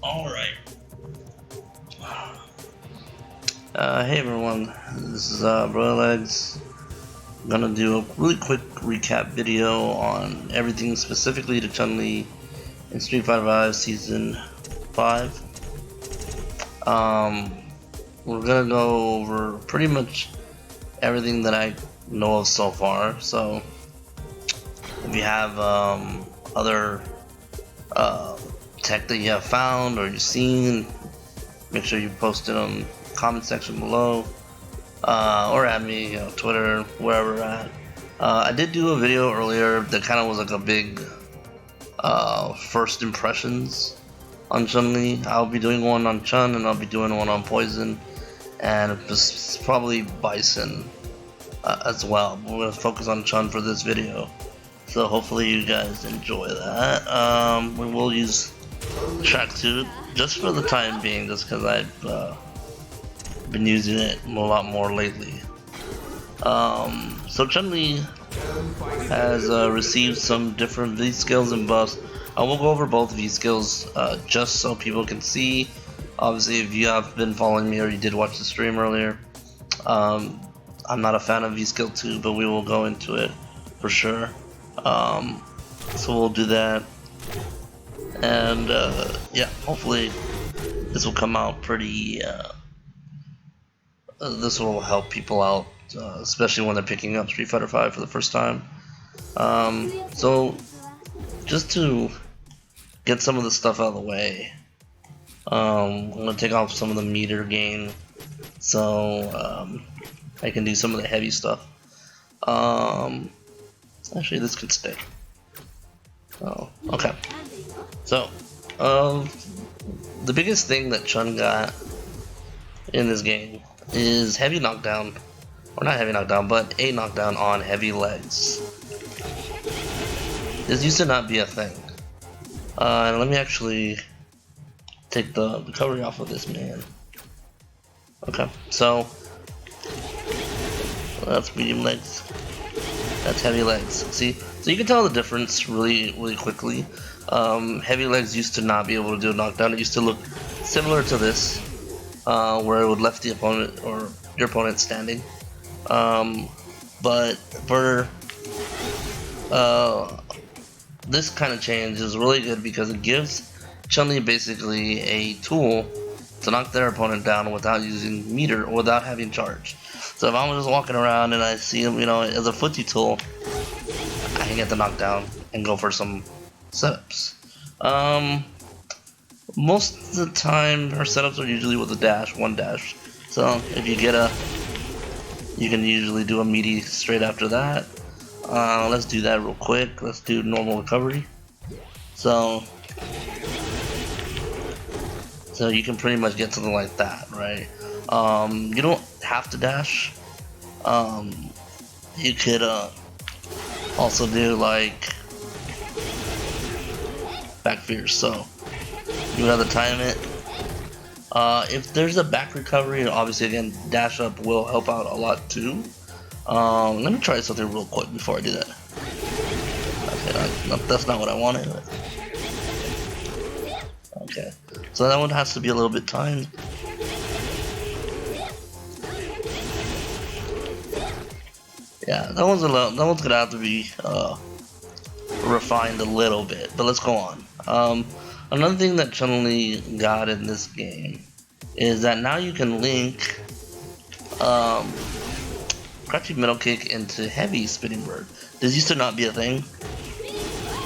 Alright. Hey everyone, this is Legs. I'm gonna do a really quick recap video on everything specifically to Chun-li in Street Fighter V Season 5. We're gonna go over pretty much everything that I know of so far. So if you have other tech that you have found or you've seen, make sure you post it on the comment section below, or at me, Twitter, wherever we're at. I did do a video earlier that kind of was like a big first impressions on Chun-li. I'll be doing one on Chun and I'll be doing one on Poison, and it's probably Bison as well. We're going to focus on Chun for this video, so hopefully you guys enjoy that. We will use tracksuit just for the time being, just because I've been using it a lot more lately. So Chun-li has received some different V skills and buffs. I will go over both V skills just so people can see. Obviously, if you have been following me or you did watch the stream earlier, I'm not a fan of V skill 2, but we will go into it for sure. So we'll do that, and yeah, hopefully this will come out pretty. This will help people out, especially when they're picking up Street Fighter V for the first time. So just to get some of the stuff out of the way, I'm gonna take off some of the meter gain, so I can do some of the heavy stuff. Actually, this could stay. Oh, okay. So, the biggest thing that Chun got in this game is heavy knockdown, or not heavy knockdown, but a knockdown on heavy legs. This used to not be a thing. And let me actually take the recovery off of this man. Okay, so that's medium legs. That's heavy legs. See, so you can tell the difference really quickly. Heavy legs used to not be able to do a knockdown. It used to look similar to this, where it would left the opponent or your opponent standing. But for this kind of change is really good because it gives Chun-li basically a tool to knock their opponent down without using meter or without having charge. So if I'm just walking around and I see him, as a footsie tool, I can get the knockdown and go for some setups. Most of the time, her setups are usually with a dash, one dash. So if you get you can usually do a meaty straight after that. Let's do that real quick. Let's do normal recovery. So you can pretty much get something like that, right? You don't have to dash. You could also do like back fears, so you would have to time it. If there's a back recovery, obviously again dash up will help out a lot too. Let me try something real quick before I do that. Okay, that's not what I wanted. Okay, so that one has to be a little bit timed. Yeah, that one's gonna have to be refined a little bit, but let's go on. Another thing that Chun-li got in this game is that now you can link crouching middle kick into heavy spinning bird. This used to not be a thing,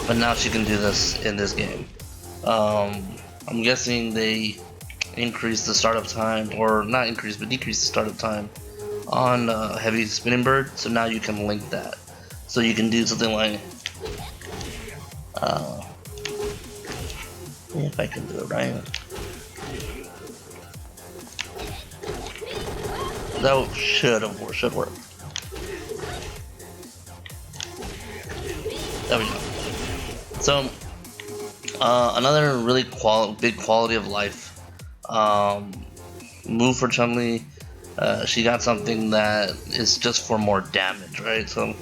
but now she can do this in this game. I'm guessing they increased the startup time, or not increased, but decreased the startup time on heavy spinning bird, so now you can link that. So you can do something like if I can do it right, that should work. There we go. So another really big quality of life move for Chun-li. She got something that is just for more damage, right? So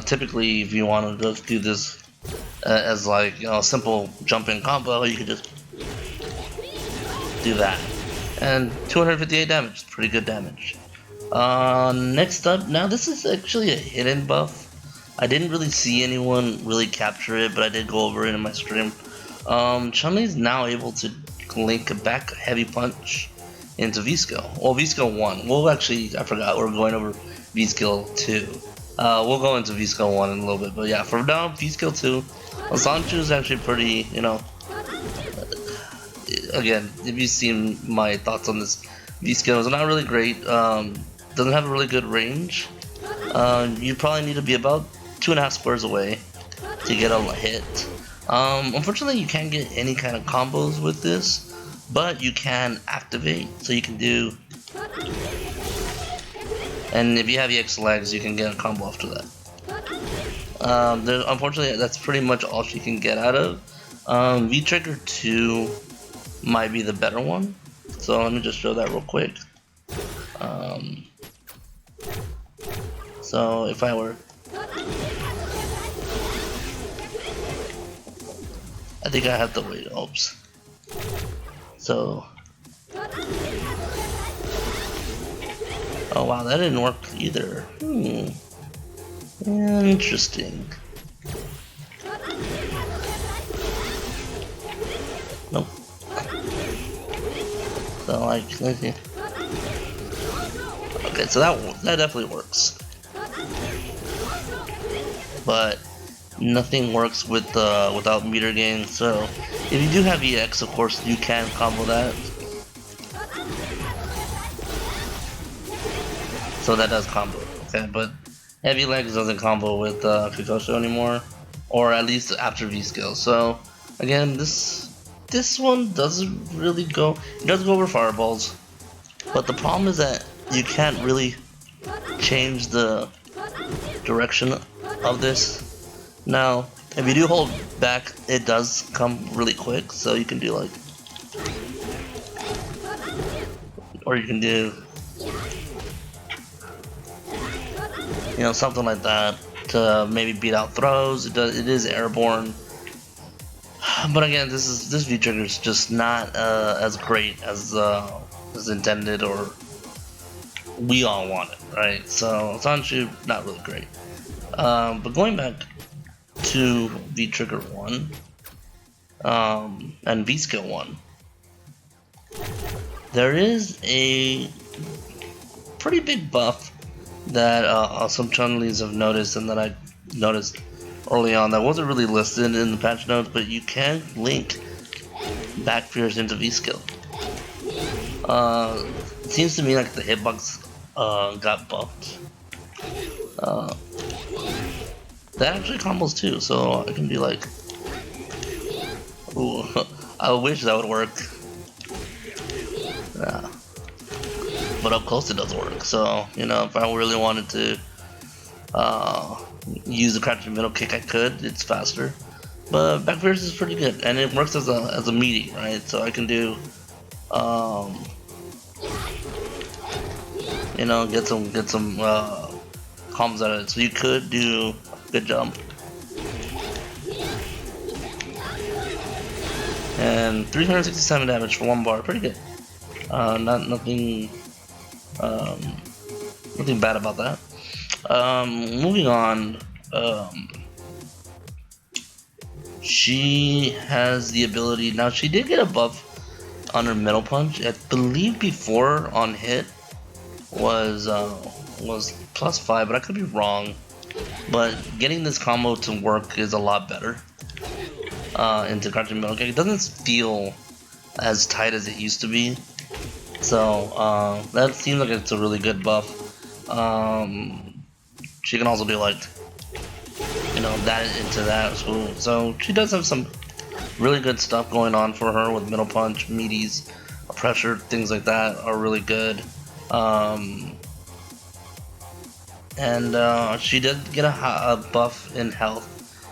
typically if you want to just do this as like a simple jump in combo, you could just do that. And 258 damage, pretty good damage. Next up, now this is actually a hidden buff. I didn't really see anyone really capture it, but I did go over it in my stream. Chun-li is now able to link a back heavy punch into V-skill. Well, V-skill 1. Well, actually, I forgot, we're going over V-skill 2. We'll go into V-skill 1 in a little bit, but yeah, for now, V-skill 2. Sanchu is actually pretty, you know, again, if you've seen my thoughts on this, V-skill is not really great, doesn't have a really good range. You probably need to be about 2.5 squares away to get a hit. Unfortunately, you can't get any kind of combos with this, but you can activate, so you can do, and if you have EX legs, you can get a combo after that. Unfortunately, that's pretty much all she can get out of. V-Trigger 2 might be the better one, so let me just show that real quick. So if I were, I think I have to wait. Oops. So, oh wow, that didn't work either. Interesting. Nope. So like, let's see. Okay, so that definitely works. But nothing works with without meter gain. So if you do have EX, of course you can combo that. So that does combo, okay. But heavy legs doesn't combo with Kikosho anymore, or at least after V skill. So again, this one doesn't really go. It does go over fireballs, but the problem is that you can't really change the direction of this. Now, if you do hold back, it does come really quick, so you can do like, or you can do, you know, something like that to maybe beat out throws. It is airborne, but again, this V-trigger is just not as great as intended, or we all want it, right? So Sanchu, not really great. But going back to V-Trigger 1 and V-Skill 1, there is a pretty big buff that some Chun-Lis have noticed, and that I noticed early on that wasn't really listed in the patch notes, but you can link back fierce into V-Skill. It seems to me like the hitbox got buffed. That actually combos too, so I can be like, ooh, I wish that would work. Yeah. But up close it does work, so, you know, if I really wanted to use the crouching middle kick, I could. It's faster. But back fierce is pretty good, and it works as a meaty, right? So I can do, you know, get some combos out of it. So you could do good jump. And 367 damage for 1 bar, pretty good. Nothing bad about that. Moving on, she has the ability, now she did get a buff on her middle punch. I believe before on hit was +5, but I could be wrong. But getting this combo to work is a lot better into crouching middle kick. It doesn't feel as tight as it used to be, so that seems like it's a really good buff. She can also do like, you know, that into that. So she does have some really good stuff going on for her with middle punch, meaties, pressure, things like that are really good. And she did get a buff in health.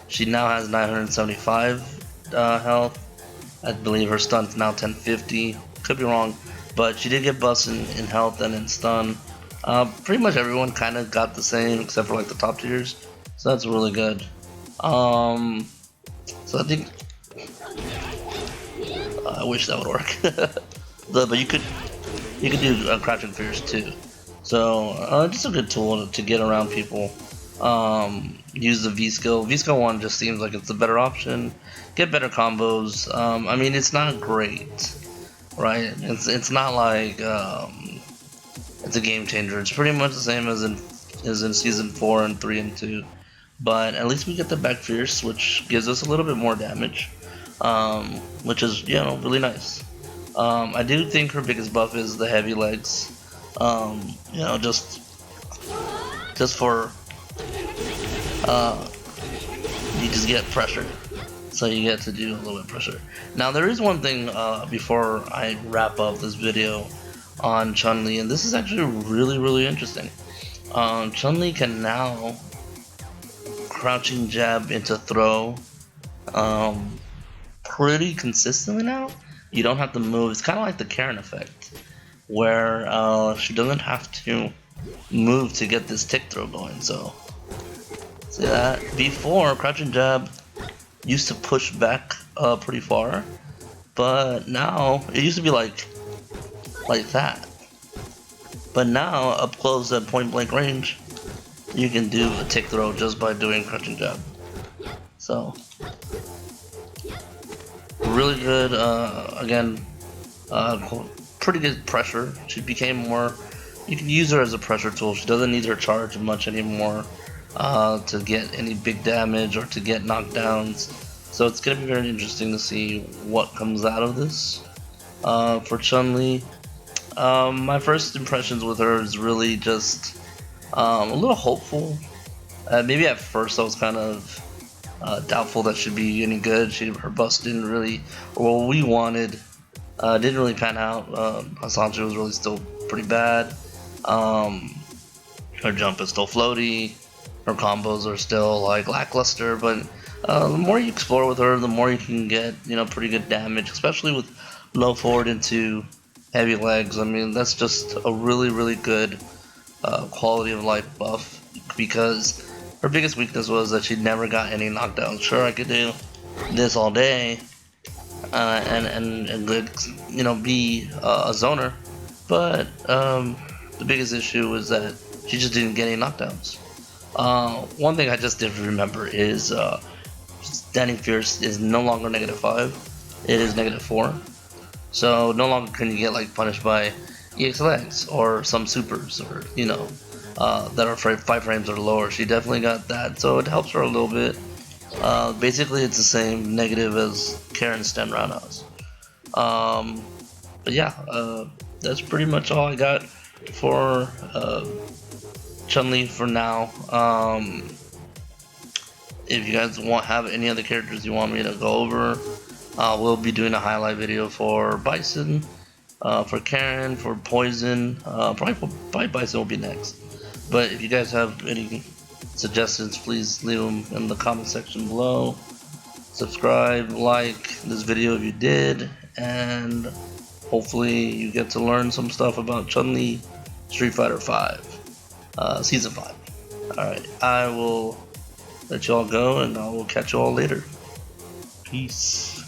She now has 975 health. I believe her stun's now 1050. Could be wrong, but she did get buffs in health and in stun. Pretty much everyone kind of got the same except for like the top tiers, so that's really good. So I think I wish that would work. But you could do crouching fierce too. So just a good tool to get around people. Use the V skill. V skill 1 just seems like it's the better option. Get better combos. I mean, it's not great, right? It's not like it's a game changer. It's pretty much the same as in season 4 and 3 and 2. But at least we get the back fierce, which gives us a little bit more damage, which is really nice. I do think her biggest buff is the heavy legs. Just for you just get pressure, so you get to do a little bit of pressure. Now there is one thing before I wrap up this video on Chun-Li, and this is actually really interesting. Chun-Li can now crouching jab into throw pretty consistently now. You don't have to move. It's kind of like the Karen effect, where she doesn't have to move to get this tick throw going. So see that? Before, crouching jab used to push back pretty far, but now it used to be like that. But now up close at point blank range, you can do a tick throw just by doing crouching jab. So really good. Again, pretty good pressure. She became more. You can use her as a pressure tool. She doesn't need her charge much anymore to get any big damage or to get knockdowns. So it's gonna be very interesting to see what comes out of this for Chun-Li. My first impressions with her is really just a little hopeful. Maybe at first I was kind of doubtful that she'd be any good. Her buffs didn't really, or what we wanted, didn't really pan out. Hasanji was really still pretty bad. Her jump is still floaty. Her combos are still like lackluster. But the more you explore with her, the more you can get pretty good damage, especially with low forward into heavy legs. I mean, that's just a really good quality of life buff, because her biggest weakness was that she never got any knockdowns. Sure, I could do this all day and be a zoner, but the biggest issue was that she just didn't get any knockdowns. One thing I just did remember is standing fierce is no longer -5, it is -4. So no longer can you get punished by EX legs or some supers, or that are 5 frames or lower. She definitely got that, so it helps her a little bit. Basically it's the same negative as Karen's 10 roundhouse. But yeah, that's pretty much all I got for Chun-Li for now. If you guys have any other characters you want me to go over, we'll be doing a highlight video for Bison, for Karen, for Poison. Probably Bison will be next. But if you guys have any suggestions, please leave them in the comment section below. Subscribe, like this video if you did, and hopefully you get to learn some stuff about Chun-Li Street Fighter 5, Season 5. Alright, I will let you all go, and I will catch you all later. Peace.